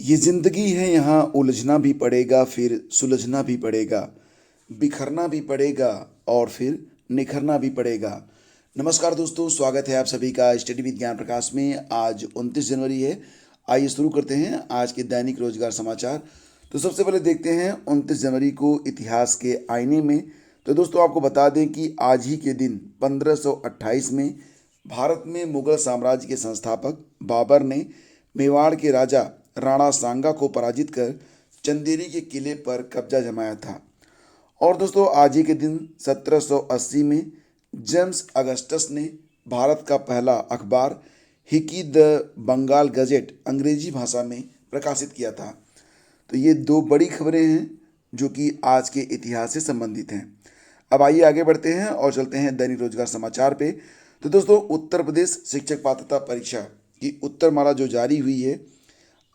ये ज़िंदगी है, यहाँ उलझना भी पड़ेगा, फिर सुलझना भी पड़ेगा, बिखरना भी पड़ेगा और फिर निखरना भी पड़ेगा। नमस्कार दोस्तों, स्वागत है आप सभी का स्टडी विद ज्ञान प्रकाश में। आज 29 जनवरी है। आइए शुरू करते हैं आज के दैनिक रोजगार समाचार। तो सबसे पहले देखते हैं 29 जनवरी को इतिहास के आईने में। तो दोस्तों आपको बता दें कि आज ही के दिन 1528 में भारत में मुगल साम्राज्य के संस्थापक बाबर ने मेवाड़ के राजा राणा सांगा को पराजित कर चंदेरी के किले पर कब्जा जमाया था। और दोस्तों आज ही के दिन 1780 में जेम्स अगस्टस ने भारत का पहला अखबार हिकी द बंगाल गजेट अंग्रेजी भाषा में प्रकाशित किया था। तो ये दो बड़ी खबरें हैं जो कि आज के इतिहास से संबंधित हैं। अब आइए आगे बढ़ते हैं और चलते हैं दैनिक रोजगार समाचार पे। तो दोस्तों उत्तर प्रदेश शिक्षक पात्रता परीक्षा की उत्तरमाला जो जारी हुई है,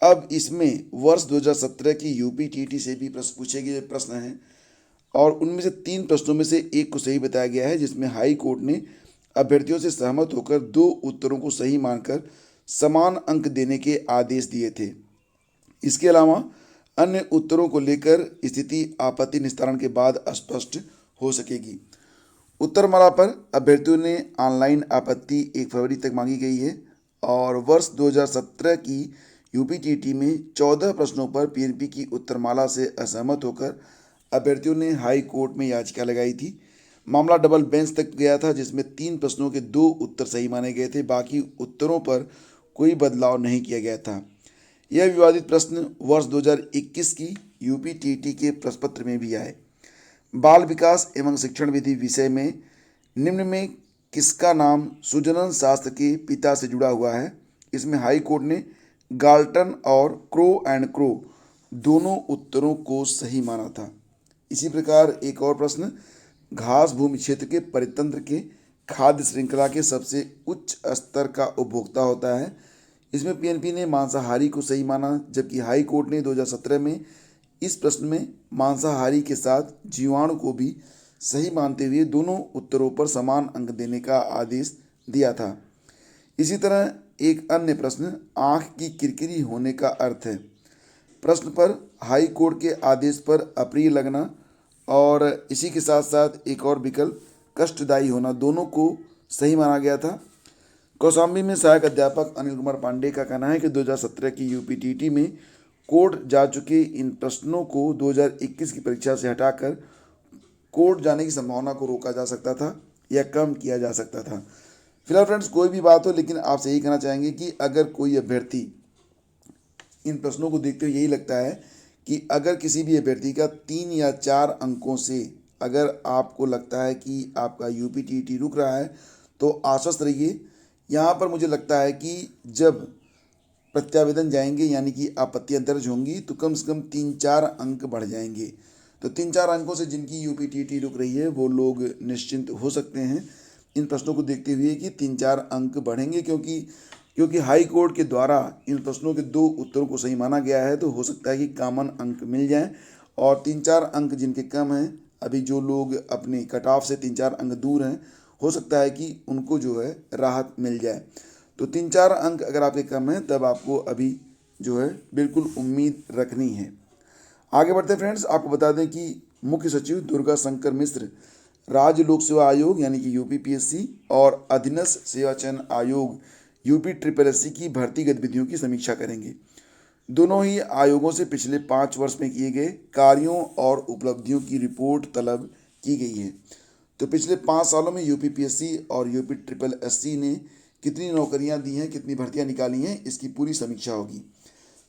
अब इसमें वर्ष 2017 की यूपी-टीटी से भी प्रश्न पूछे गए प्रश्न हैं और उनमें से 3 प्रश्नों में से एक को सही बताया गया है, जिसमें हाई कोर्ट ने अभ्यर्थियों से सहमत होकर 2 उत्तरों को सही मानकर समान अंक देने के आदेश दिए थे। इसके अलावा अन्य उत्तरों को लेकर स्थिति आपत्ति निस्तारण के बाद स्पष्ट हो सकेगी। उत्तरमाला पर अभ्यर्थियों ने ऑनलाइन आपत्ति 1 फरवरी तक मांगी गई है और वर्ष 2017 की यूपीटीटी में 14 प्रश्नों पर पीएनपी की उत्तरमाला से असहमत होकर अभ्यर्थियों ने हाई कोर्ट में याचिका लगाई थी। मामला डबल बेंच तक गया था, जिसमें 3 प्रश्नों के 2 उत्तर सही माने गए थे, बाकी उत्तरों पर कोई बदलाव नहीं किया गया था। यह विवादित प्रश्न वर्ष 2021 की यूपीटीटी के प्रश्न पत्र में भी आए। बाल विकास एवं शिक्षण विधि विषय में निम्न में किसका नाम सुजनन शास्त्र के पिता से जुड़ा हुआ है? इसमें हाई कोर्ट ने गाल्टन और क्रो दोनों उत्तरों को सही माना था। इसी प्रकार एक और प्रश्न, घास भूमि क्षेत्र के परितंत्र के खाद्य श्रृंखला के सबसे उच्च स्तर का उपभोक्ता होता है। इसमें पीएनपी ने मांसाहारी को सही माना, जबकि हाई कोर्ट ने 2017 में इस प्रश्न में मांसाहारी के साथ जीवाणु को भी सही मानते हुए दोनों उत्तरों पर समान अंक देने का आदेश दिया था। इसी तरह एक अन्य प्रश्न, आँख की किरकिरी होने का अर्थ है। प्रश्न पर हाई कोर्ट के आदेश पर अप्रिय लगना और इसी के साथ साथ एक और विकल्प कष्टदायी होना, दोनों को सही माना गया था। कौशाम्बी में सहायक अध्यापक अनिल कुमार पांडे का कहना है कि 2017 की यूपीटीटी में कोर्ट जा चुके इन प्रश्नों को 2021 की परीक्षा से हटाकर कोर्ट जाने की संभावना को रोका जा सकता था या कम किया जा सकता था। फिलहाल फ्रेंड्स कोई भी बात हो, लेकिन आपसे यही कहना चाहेंगे कि अगर कोई अभ्यर्थी इन प्रश्नों को देखते हुए यही लगता है कि अगर किसी भी अभ्यर्थी का 3 या 4 अंकों से अगर आपको लगता है कि आपका यूपीटीटी रुक रहा है, तो आश्वस्त रहिए। यहाँ पर मुझे लगता है कि जब प्रत्यावेदन जाएंगे यानी कि आपत्तियां दर्ज होंगी तो कम से कम 3-4 अंक बढ़ जाएंगे। तो 3-4 अंकों से जिनकी यूपीटीटी रुक रही है वो लोग निश्चिंत हो सकते हैं इन प्रश्नों को देखते हुए कि 3-4 अंक बढ़ेंगे, क्योंकि हाई कोर्ट के द्वारा इन प्रश्नों के 2 उत्तरों को सही माना गया है। तो हो सकता है कि कॉमन अंक मिल जाएं और 3-4 अंक जिनके कम हैं, अभी जो लोग अपने कट ऑफ से 3-4 अंक दूर हैं, हो सकता है कि उनको जो है राहत मिल जाए। तो 3-4 अंक अगर आपके कम हैं तब आपको अभी जो है बिल्कुल उम्मीद रखनी है। आगे बढ़ते फ्रेंड्स, आपको बता दें कि मुख्य सचिव दुर्गा शंकर मिश्र राज्य लोक सेवा आयोग यानी कि यूपीपीएससी और अधीनस्थ सेवा चयन आयोग यूपी की भर्ती गतिविधियों की समीक्षा करेंगे। दोनों ही आयोगों से पिछले 5 वर्ष में किए गए कार्यों और उपलब्धियों की रिपोर्ट तलब की गई है। तो पिछले 5 सालों में यूपीपीएससी और यूपी ने कितनी नौकरियां दी हैं, कितनी भर्तियां निकाली हैं, इसकी पूरी समीक्षा होगी।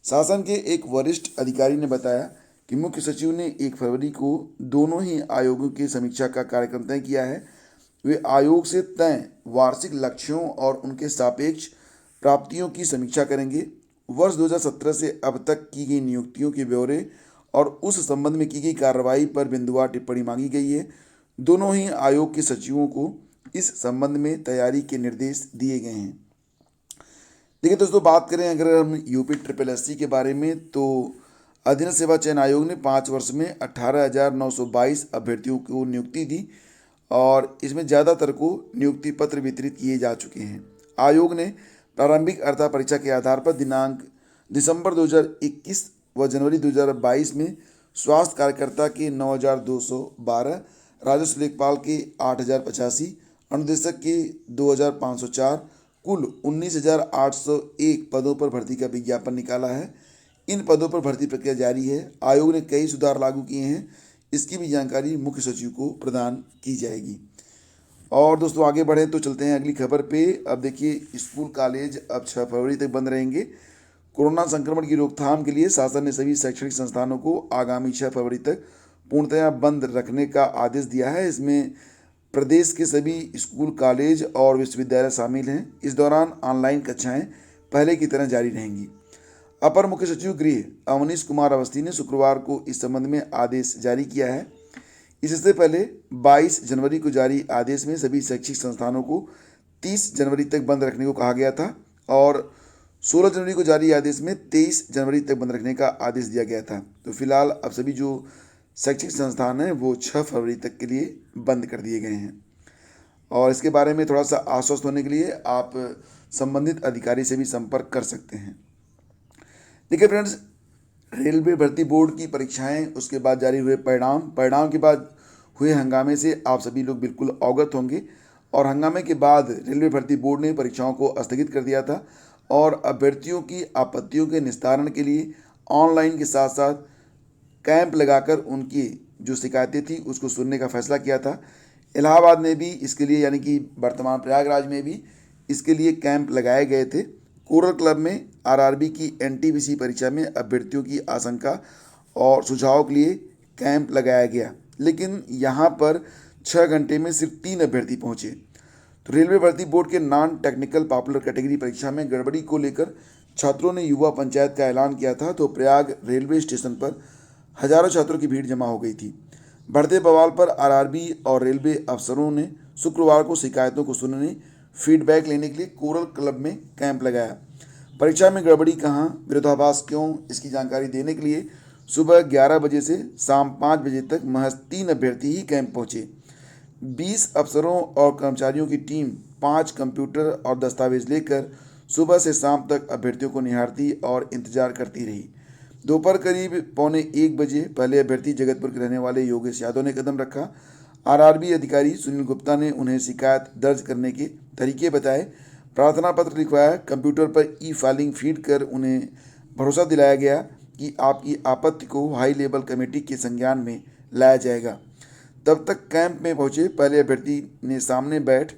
शासन के एक वरिष्ठ अधिकारी ने बताया कि मुख्य सचिव ने 1 फरवरी को दोनों ही आयोगों की समीक्षा का कार्यक्रम तय किया है। वे आयोग से तय वार्षिक लक्ष्यों और उनके सापेक्ष प्राप्तियों की समीक्षा करेंगे। वर्ष 2017 से अब तक की गई नियुक्तियों के ब्यौरे और उस संबंध में की गई कार्रवाई पर बिंदुवार टिप्पणी मांगी गई है। दोनों ही आयोग के सचिवों को इस संबंध में तैयारी के निर्देश दिए गए हैं। देखिए दोस्तों, बात करें अगर हम यूपी के बारे में, तो अधीनस्थ सेवा चयन आयोग ने 5 वर्ष में 18,922 अभ्यर्थियों को नियुक्ति दी और इसमें ज़्यादातर को नियुक्ति पत्र वितरित किए जा चुके हैं। आयोग ने प्रारंभिक अर्हता परीक्षा के आधार पर दिनांक दिसंबर 2021 व जनवरी 2022 में स्वास्थ्य कार्यकर्ता के 9,212, राजस्व लेखपाल के 8,085, अनुदेशक के 2,504, कुल 19,801 पदों पर भर्ती का विज्ञापन निकाला है। इन पदों पर भर्ती प्रक्रिया जारी है। आयोग ने कई सुधार लागू किए हैं, इसकी भी जानकारी मुख्य सचिव को प्रदान की जाएगी। और दोस्तों आगे बढ़े तो चलते हैं अगली खबर पे। अब देखिए स्कूल कॉलेज अब 6 फरवरी तक बंद रहेंगे। कोरोना संक्रमण की रोकथाम के लिए शासन ने सभी शैक्षणिक संस्थानों को आगामी 6 फरवरी तक पूर्णतया बंद रखने का आदेश दिया है। इसमें प्रदेश के सभी स्कूल कॉलेज और विश्वविद्यालय शामिल हैं। इस दौरान ऑनलाइन कक्षाएं पहले की तरह जारी रहेंगी। अपर मुख्य सचिव गृह अवनीश कुमार अवस्थी ने शुक्रवार को इस संबंध में आदेश जारी किया है। इससे पहले 22 जनवरी को जारी आदेश में सभी शैक्षिक संस्थानों को 30 जनवरी तक बंद रखने को कहा गया था और 16 जनवरी को जारी आदेश में 23 जनवरी तक बंद रखने का आदेश दिया गया था। तो फिलहाल अब सभी जो शैक्षिक संस्थान हैं वो 6 फरवरी तक के लिए बंद कर दिए गए हैं। और इसके बारे में थोड़ा सा आश्वस्त होने के लिए आप संबंधित अधिकारी से भी संपर्क कर सकते हैं। देखिए फ्रेंड्स, रेलवे भर्ती बोर्ड की परीक्षाएं, उसके बाद जारी हुए परिणाम के बाद हुए हंगामे से आप सभी लोग बिल्कुल अवगत होंगे। और हंगामे के बाद रेलवे भर्ती बोर्ड ने परीक्षाओं को स्थगित कर दिया था और अभ्यर्थियों की आपत्तियों के निस्तारण के लिए ऑनलाइन के साथ साथ कैंप लगाकर उनकी जो शिकायतें थी उसको सुनने का फैसला किया था। इलाहाबाद में भी इसके लिए, यानी कि वर्तमान प्रयागराज में भी इसके लिए कैंप लगाए गए थे। कोरल क्लब में आरआरबी की एनटीपीसी परीक्षा में अभ्यर्थियों की आशंका और सुझाव के लिए कैंप लगाया गया, लेकिन यहाँ पर 6 घंटे में सिर्फ 3 अभ्यर्थी पहुँचे। तो रेलवे भर्ती बोर्ड के नॉन टेक्निकल पॉपुलर कैटेगरी परीक्षा में गड़बड़ी को लेकर छात्रों ने युवा पंचायत का ऐलान किया था। तो प्रयाग रेलवे स्टेशन पर हजारों छात्रों की भीड़ जमा हो गई थी। बढ़ते बवाल पर आरआरबी और रेलवे अफसरों ने शुक्रवार को शिकायतों को सुनने, फीडबैक लेने के लिए कोरल क्लब में कैंप लगाया। परीक्षा में गड़बड़ी कहाँ, विरोधाभास क्यों, इसकी जानकारी देने के लिए सुबह 11 बजे से शाम 5 बजे तक महज 3 अभ्यर्थी ही कैंप पहुँचे। 20 अफसरों और कर्मचारियों की टीम 5 कंप्यूटर और दस्तावेज लेकर सुबह से शाम तक अभ्यर्थियों को निहारती और इंतजार करती रही। दोपहर करीब 12:45 बजे पहले अभ्यर्थी जगतपुर के रहने वाले योगेश यादव ने कदम रखा। आरआरबी अधिकारी सुनील गुप्ता ने उन्हें शिकायत दर्ज करने के तरीके बताए, प्रार्थना पत्र लिखवाया, कंप्यूटर पर ई फाइलिंग फीड कर उन्हें भरोसा दिलाया गया कि आपकी आपत्ति को हाई लेवल कमेटी के संज्ञान में लाया जाएगा। तब तक कैंप में पहुंचे पहले अभ्यर्थी ने सामने बैठ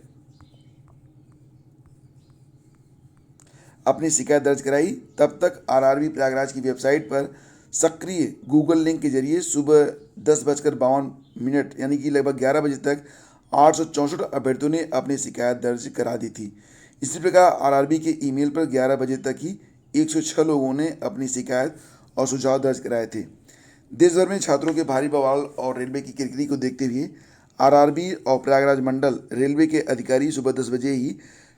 अपनी शिकायत दर्ज कराई। तब तक आरआरबी प्रयागराज की वेबसाइट पर सक्रिय गूगल लिंक के जरिए सुबह 10:52 यानी कि लगभग 11 बजे तक 864 अभ्यर्थियों ने अपनी शिकायत दर्ज करा दी थी। इसी प्रकार आरआरबी के ईमेल पर 11 बजे तक ही 106 लोगों ने अपनी शिकायत और सुझाव दर्ज कराए थे। देश भर में छात्रों के भारी बवाल और रेलवे की किरकिरी को देखते हुए आरआरबी और प्रयागराज मंडल रेलवे के अधिकारी सुबह 10 बजे ही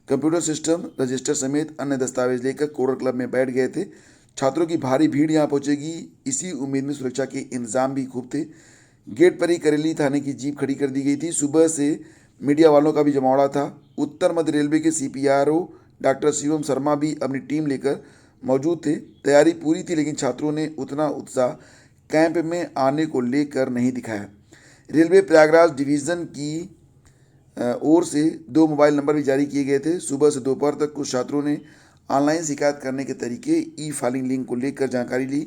कंप्यूटर सिस्टम, रजिस्टर समेत अन्य दस्तावेज लेकर कोरल क्लब में बैठ गए थे। छात्रों की भारी भीड़ यहाँ पहुँचेगी, इसी उम्मीद में सुरक्षा के इंतजाम भी खूब थे। गेट पर ही करेली थाने की जीप खड़ी कर दी गई थी। सुबह से मीडिया वालों का भी जमावड़ा था। उत्तर मध्य रेलवे के सीपीआरओ डॉक्टर शिवम शर्मा भी अपनी टीम लेकर मौजूद थे। तैयारी पूरी थी, लेकिन छात्रों ने उतना उत्साह कैंप में आने को लेकर नहीं दिखाया। रेलवे प्रयागराज डिवीज़न की ओर से 2 मोबाइल नंबर भी जारी किए गए थे। सुबह से दोपहर तक कुछ छात्रों ने ऑनलाइन शिकायत करने के तरीके, ई फाइलिंग लिंक को लेकर जानकारी ली।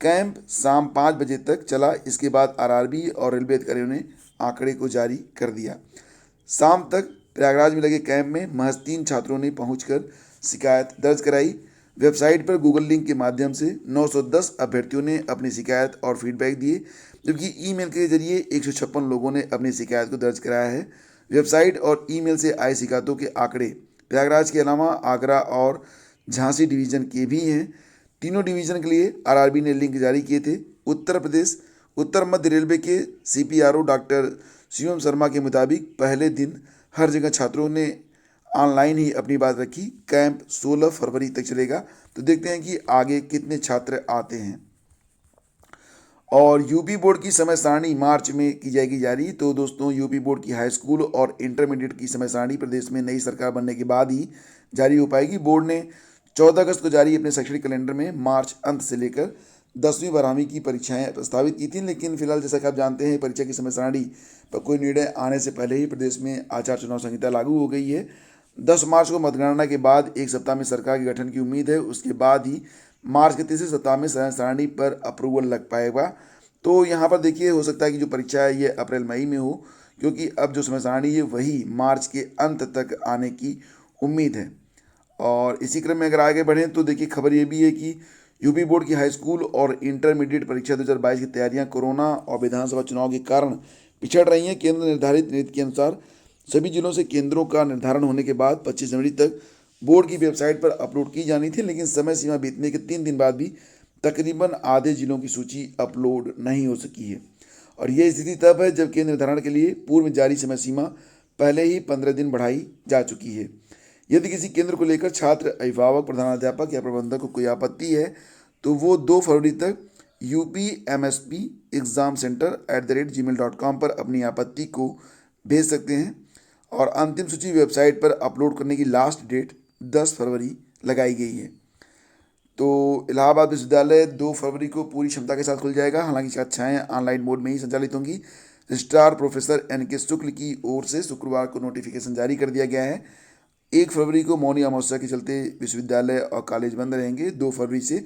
कैंप शाम 5 बजे तक चला। इसके बाद आरआरबी और रेलवे अधिकारियों ने आंकड़े को जारी कर दिया। शाम तक प्रयागराज में लगे कैंप में महज 3 छात्रों ने पहुंचकर शिकायत दर्ज कराई। वेबसाइट पर गूगल लिंक के माध्यम से 910 अभ्यर्थियों ने अपनी शिकायत और फीडबैक दिए, जबकि ईमेल के जरिए 156 लोगों ने अपनी शिकायत को दर्ज कराया है। वेबसाइट और ईमेल से आए शिकायतों के आंकड़े प्रयागराज के अलावा आगरा और झांसी डिवीज़न के भी हैं। तीनों डिवीज़न के लिए आरआरबी ने लिंक जारी किए थे। उत्तर मध्य रेलवे के सीपीआरओ डॉक्टर शिवम शर्मा के मुताबिक पहले दिन हर जगह छात्रों ने ऑनलाइन ही अपनी बात रखी। कैंप 16 फरवरी तक चलेगा। तो देखते हैं कि आगे कितने छात्र आते हैं। और यूपी बोर्ड की समय सारणी मार्च में की जाएगी जारी। तो दोस्तों, यूपी बोर्ड की हाई स्कूल और इंटरमीडिएट की समय सारणी प्रदेश में नई सरकार बनने के बाद ही जारी हो पाएगी। बोर्ड ने 14 अगस्त को जारी अपने शैक्षणिक कैलेंडर में मार्च अंत से लेकर 10वीं 12वीं की परीक्षाएं प्रस्तावित की थी, लेकिन फिलहाल जैसा कि आप जानते हैं परीक्षा की समय सारणी पर कोई निर्णय आने से पहले ही प्रदेश में आचार चुनाव संहिता लागू हो गई है। 10 मार्च को मतगणना के बाद एक सप्ताह में सरकार के गठन की उम्मीद है। उसके बाद ही मार्च के तीसरे सप्ताह में समय सारणी पर अप्रूवल लग पाएगा। तो यहाँ पर देखिए हो सकता है कि जो परीक्षा है ये अप्रैल मई में हो, क्योंकि अब जो समय सारणी है वही मार्च के अंत तक आने की उम्मीद है। और इसी क्रम में अगर आगे बढ़ें तो देखिए खबर ये भी है कि यूपी बोर्ड की हाई स्कूल और इंटरमीडिएट परीक्षा 2022 की तैयारियां कोरोना और विधानसभा चुनाव के कारण पिछड़ रही हैं। केंद्र निर्धारित नीति के अनुसार सभी जिलों से केंद्रों का निर्धारण होने के बाद 25 जनवरी तक बोर्ड की वेबसाइट पर अपलोड की जानी थी, लेकिन समय सीमा बीतने के 3 दिन बाद भी तकरीबन आधे जिलों की सूची अपलोड नहीं हो सकी है। और ये स्थिति तब है जब केंद्र निर्धारण के लिए पूर्व जारी समय सीमा पहले ही 15 दिन बढ़ाई जा चुकी है। यदि किसी केंद्र को लेकर छात्र, अभिभावक, प्रधानाध्यापक या प्रबंधक को कोई आपत्ति है तो वो 2 फरवरी तक upmsp.examcenter@gmail.com पर अपनी आपत्ति को भेज सकते हैं। और अंतिम सूची वेबसाइट पर अपलोड करने की लास्ट डेट 10 फरवरी लगाई गई है। तो इलाहाबाद विश्वविद्यालय 2 फरवरी को पूरी क्षमता के साथ खुल जाएगा। हालांकि कक्षाएं ऑनलाइन मोड में ही संचालित होंगी। रजिस्ट्रार प्रोफेसर NK शुक्ल की ओर से शुक्रवार को नोटिफिकेशन जारी कर दिया गया है। 1 फरवरी को मौनी अमावस्या के चलते विश्वविद्यालय और कॉलेज बंद रहेंगे। 2 फरवरी से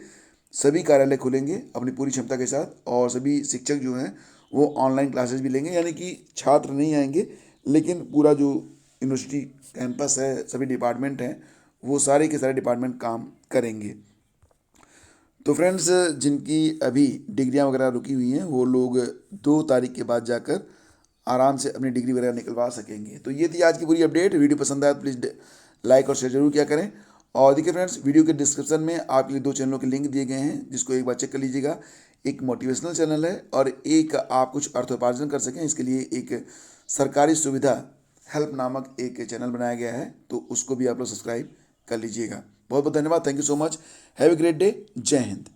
सभी कार्यालय खुलेंगे अपनी पूरी क्षमता के साथ, और सभी शिक्षक जो हैं वो ऑनलाइन क्लासेस भी लेंगे, यानी कि छात्र नहीं आएंगे लेकिन पूरा जो यूनिवर्सिटी कैंपस है, सभी डिपार्टमेंट हैं, वो सारे के सारे डिपार्टमेंट काम करेंगे। तो फ्रेंड्स, जिनकी अभी डिग्रियां वगैरह रुकी हुई हैं वो लोग 2 तारीख के बाद जाकर आराम से अपनी डिग्री वगैरह निकलवा सकेंगे। तो ये थी आज की पूरी अपडेट। वीडियो पसंद आया तो प्लीज़ लाइक और शेयर जरूर किया करें। और देखिए फ्रेंड्स, वीडियो के डिस्क्रिप्शन में आपके लिए 2 चैनलों के लिंक दिए गए हैं, जिसको एक बार चेक कर लीजिएगा। एक मोटिवेशनल चैनल है और एक आप कुछ अर्थोपार्जन कर सकें इसके लिए एक सरकारी सुविधा हेल्प नामक एक चैनल बनाया गया है, तो उसको भी आप लोग सब्सक्राइब कर लीजिएगा। बहुत बहुत धन्यवाद। Thank you so much. Have a great day. जय हिंद।